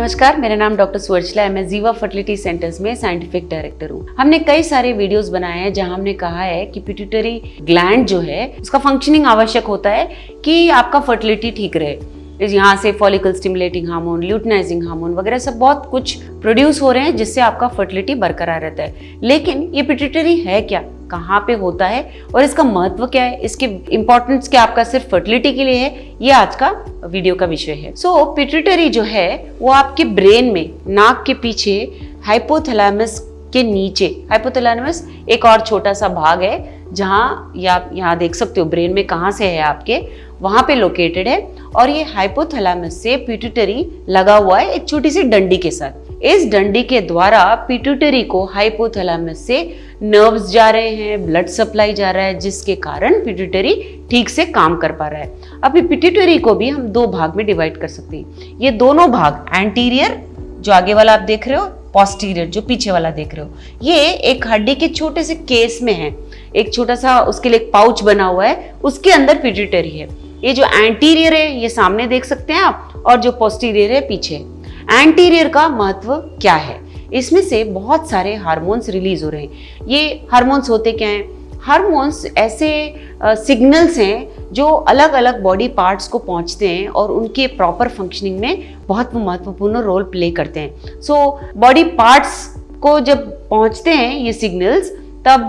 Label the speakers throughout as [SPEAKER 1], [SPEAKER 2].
[SPEAKER 1] नमस्कार, मेरा नाम डॉक्टर सुवर्चला है। मैं जीवा फर्टिलिटी सेंटर्स में साइंटिफिक डायरेक्टर हूँ। हमने कई सारे वीडियोस बनाए हैं जहां हमने कहा है कि पिट्यूटरी ग्लैंड जो है उसका फंक्शनिंग आवश्यक होता है कि आपका फर्टिलिटी ठीक रहे। यहाँ से follicle stimulating hormone, luteinizing hormone वगैरह सब बहुत कुछ प्रोड्यूस हो रहे हैं जिससे आपका फर्टिलिटी बरकरार रहता है। लेकिन ये पिट्यूटरी है क्या, कहाँ पे होता है और इसका महत्व क्या है, इसकी इंपॉर्टेंस क्या आपका सिर्फ फर्टिलिटी के लिए है, ये आज का वीडियो का विषय है। पिट्यूटरी जो है वो आपके ब्रेन में नाक के पीछे हाइपोथैलेमस के नीचे, हाइपोथैलेमस एक और छोटा सा भाग है जहाँ आप यहाँ देख सकते हो ब्रेन में कहाँ से है आपके, वहाँ पे लोकेटेड है। और ये हाइपोथैलेमस से पिट्यूटरी लगा हुआ है एक छोटी सी डंडी के साथ। इस डंडी के द्वारा पिट्यूटरी को हाइपोथैलेमस से नर्व्स जा रहे हैं, ब्लड सप्लाई जा रहा है, जिसके कारण पिट्यूटरी ठीक से काम कर पा रहा है। अब पिट्यूटरी को भी हम दो भाग में डिवाइड कर सकते हैं। ये दोनों भाग, एंटीरियर जो आगे वाला आप देख रहे हो, पोस्टीरियर जो पीछे वाला देख रहे हो, ये एक हड्डी के छोटे से केस में है। एक छोटा सा उसके लिए एक पाउच बना हुआ है, उसके अंदर पिट्यूटरी है। ये जो एंटीरियर है ये सामने देख सकते हैं आप, और जो पोस्टीरियर है पीछे। एंटीरियर का महत्व क्या है, इसमें से बहुत सारे हार्मोन्स रिलीज हो रहे हैं। ये हार्मोन्स होते क्या हैं? हार्मोन्स ऐसे सिग्नल्स हैं जो अलग अलग बॉडी पार्ट्स को पहुंचते हैं और उनके प्रॉपर फंक्शनिंग में बहुत महत्वपूर्ण रोल प्ले करते हैं। बॉडी पार्ट्स को जब पहुंचते हैं ये सिग्नल्स, तब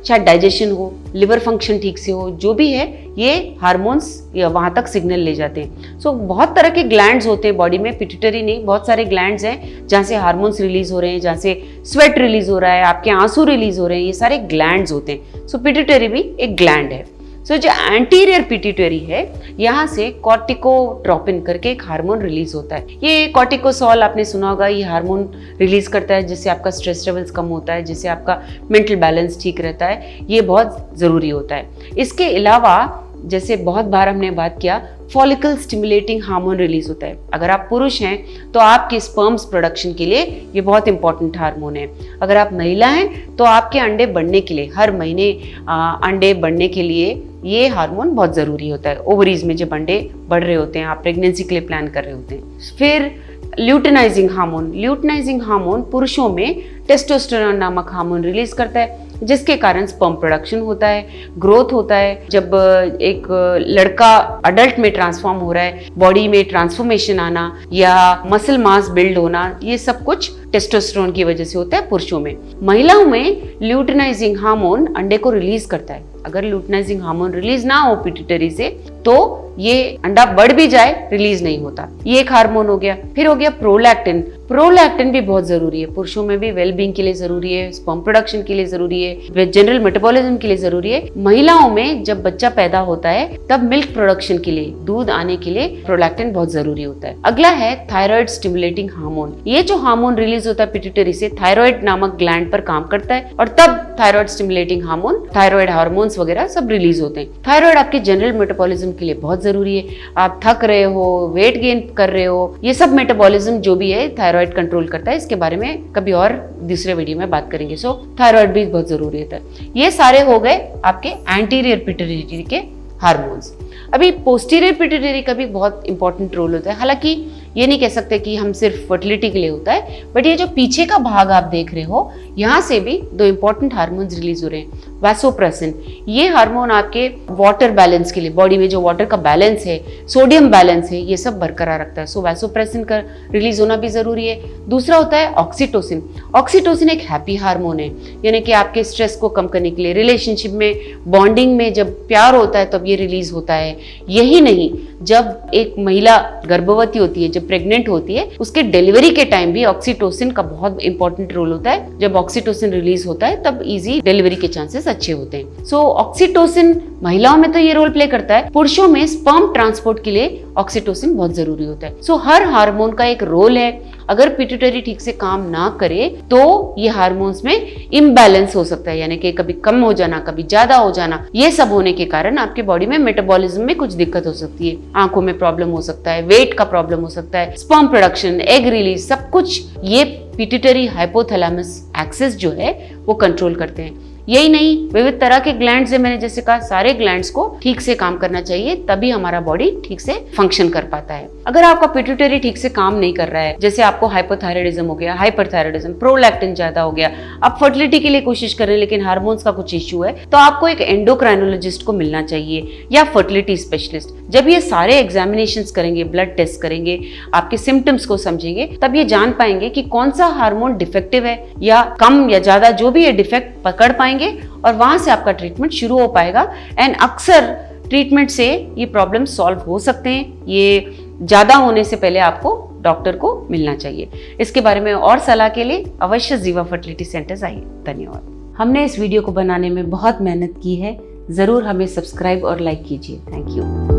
[SPEAKER 1] चाहे डाइजेशन हो, लिवर फंक्शन ठीक से हो, जो भी है ये हार्मोन्स वहाँ तक सिग्नल ले जाते हैं। बहुत तरह के ग्लैंड्स होते हैं बॉडी में, पिट्यूटरी नहीं, बहुत सारे ग्लैंड्स हैं जहाँ से हार्मोन्स रिलीज हो रहे हैं, जहाँ से स्वेट रिलीज हो रहा है, आपके आंसू रिलीज हो रहे हैं, ये सारे ग्लैंड्स होते हैं। पिट्यूटरी भी एक ग्लैंड है। जो एंटीरियर पिट्यूटरी है, यहाँ से कॉर्टिकोट्रोपिन करके एक हार्मोन रिलीज होता है। ये कॉर्टिकोसोल आपने सुना होगा, ये हार्मोन रिलीज करता है जिससे आपका स्ट्रेस लेवल्स कम होता है, जिससे आपका मेंटल बैलेंस ठीक रहता है। ये बहुत ज़रूरी होता है। इसके अलावा जैसे बहुत बार हमने बात किया, फॉलिकल स्टिमुलेटिंग हार्मोन रिलीज होता है। अगर आप पुरुष हैं तो आपके स्पर्म्स प्रोडक्शन के लिए ये बहुत इंपॉर्टेंट हार्मोन है। अगर आप महिला हैं तो आपके अंडे बढ़ने के लिए, हर महीने अंडे बढ़ने के लिए ये हार्मोन बहुत ज़रूरी होता है। ओवरीज में जब अंडे बढ़ रहे होते हैं, आप प्रेगनेंसी के लिए प्लान कर रहे होते हैं। फिर ल्यूटिनाइजिंग हार्मोन, ल्यूटिनाइजिंग हार्मोन पुरुषों में टेस्टोस्टेरोन नामक हार्मोन रिलीज करता है, जिसके कारण स्पर्म प्रोडक्शन होता है, ग्रोथ होता है। जब एक लड़का अडल्ट में ट्रांसफॉर्म हो रहा है, बॉडी में ट्रांसफॉर्मेशन आना या मसल मास बिल्ड होना, ये सब कुछ टेस्टोस्टेरोन की वजह से होता है पुरुषों में। महिलाओं में ल्यूटिनाइजिंग हार्मोन अंडे को रिलीज करता है। अगर ल्यूटिनाइजिंग हार्मोन रिलीज ना हो पिट्यूटरी से तो ये अंडा बढ़ भी जाए, रिलीज नहीं होता। ये एक हार्मोन हो गया। फिर हो गया प्रोलैक्टिन। प्रोलैक्टिन भी बहुत जरूरी है, पुरुषों में भी वेलबींग के लिए जरूरी है, स्पर्म प्रोडक्शन के लिए जरूरी है, जनरल मेटाबॉलिज्म के लिए जरूरी है। महिलाओं में जब बच्चा पैदा होता है तब मिल्क प्रोडक्शन के लिए, दूध आने के लिए प्रोलैक्टिन बहुत जरूरी होता है। अगला है थायराइड स्टिमुलेटिंग हार्मोन। ये जो हार्मोन रिलीज होता है पिट्यूटरी से, थायराइड नामक ग्लैंड पर काम करता है और तब thyroid stimulating hormone, thyroid hormones वगैरह सब रिलीज होते हैं। थायराइड आपके जनरल मेटाबॉलिज्म के लिए बहुत जरूरी है। आप थक रहे हो, वेट गेन कर रहे हो, ये सब मेटाबॉलिज्म जो भी है थायराइड कंट्रोल करता है। इसके बारे में कभी और दूसरे वीडियो में बात करेंगे। थायराइड भी बहुत जरूरी होता है। ये सारे हो गए आपके एंटीरियर पिट्यूटरी के हार्मोन्स। अभी पोस्टीरियर पिट्यूटरी का भी बहुत इंपॉर्टेंट रोल होता है। हालांकि ये नहीं कह सकते कि हम सिर्फ फर्टिलिटी के लिए होता है, बट ये जो पीछे का भाग आप देख रहे हो, यहाँ से भी दो इंपॉर्टेंट हार्मोन्स रिलीज हो रहे हैं। वैसोप्रेसिन, ये हार्मोन आपके वाटर बैलेंस के लिए, बॉडी में जो वाटर का बैलेंस है, सोडियम बैलेंस है, ये सब बरकरार रखता है। वैसोप्रेसिन का रिलीज होना भी जरूरी है। दूसरा होता है ऑक्सीटोसिन। ऑक्सीटोसिन एक हैप्पी हार्मोन है, यानी कि आपके स्ट्रेस को कम करने के लिए, रिलेशनशिप में, बॉन्डिंग में जब प्यार होता है तब ये रिलीज होता है। यही नहीं, जब एक महिला गर्भवती होती है, जब प्रेग्नेंट होती है, उसके डिलीवरी के टाइम भी ऑक्सीटोसिन का बहुत इंपॉर्टेंट रोल होता है। जब ऑक्सीटोसिन रिलीज होता है तब इजी डिलीवरी के चांसेस अच्छे होते हैं। ऑक्सीटोसिन महिलाओं में तो ये रोल प्ले करता है, पुरुषों में स्पर्म ट्रांसपोर्ट के लिए ऑक्सीटोसिन बहुत जरूरी होता है। हर हार्मोन का एक रोल है। अगर पिट्यूटरी ठीक से काम ना करे तो ये हार्मोन्स में इम्बैलेंस हो सकता है, यानी कि कभी कम हो जाना, कभी ज्यादा हो जाना। ये सब होने के कारण आपके बॉडी में मेटाबॉलिज्म में कुछ दिक्कत हो सकती है, आंखों में प्रॉब्लम हो सकता है, वेट का प्रॉब्लम हो सकता है, स्पर्म प्रोडक्शन, एग रिलीज, सब कुछ ये पिट्यूटरी हाइपोथैलेमस एक्सिस जो है वो कंट्रोल करते हैं। यही नहीं, विविध तरह के ग्लैंड्स है, मैंने जैसे कहा सारे ग्लैंड्स को ठीक से काम करना चाहिए, तभी हमारा बॉडी ठीक से फंक्शन कर पाता है। अगर आपका पिट्यूटरी ठीक से काम नहीं कर रहा है, जैसे आपको हाइपोथायराइडिज्म हो गया, हाइपरथायराइडिज्म, प्रोलैक्टिन ज्यादा हो गया, आप फर्टिलिटी के लिए कोशिश कर रहे हैं लेकिन हार्मोन्स का कुछ इश्यू है, तो आपको एक एंडोक्राइनोलॉजिस्ट को मिलना चाहिए या फर्टिलिटी स्पेशलिस्ट। जब ये सारे एग्जामिनेशंस करेंगे, ब्लड टेस्ट करेंगे, आपके सिम्टम्स को समझेंगे, तब ये जान पाएंगे कि कौन सा हार्मोन डिफेक्टिव है या कम या ज्यादा, जो भी ये डिफेक्ट पकड़ पाएंगे और वहां से आपका ट्रीटमेंट शुरू हो पाएगा। एंड अक्सर ट्रीटमेंट से ये प्रॉब्लम सॉल्व हो सकते हैं। ये ज्यादा होने से पहले आपको डॉक्टर को मिलना चाहिए। इसके बारे में और सलाह के लिए अवश्य जीवा फर्टिलिटी सेंटर्स आइए। धन्यवाद। हमने इस वीडियो को बनाने में बहुत मेहनत की है, जरूर हमें सब्सक्राइब और लाइक कीजिए। Thank you.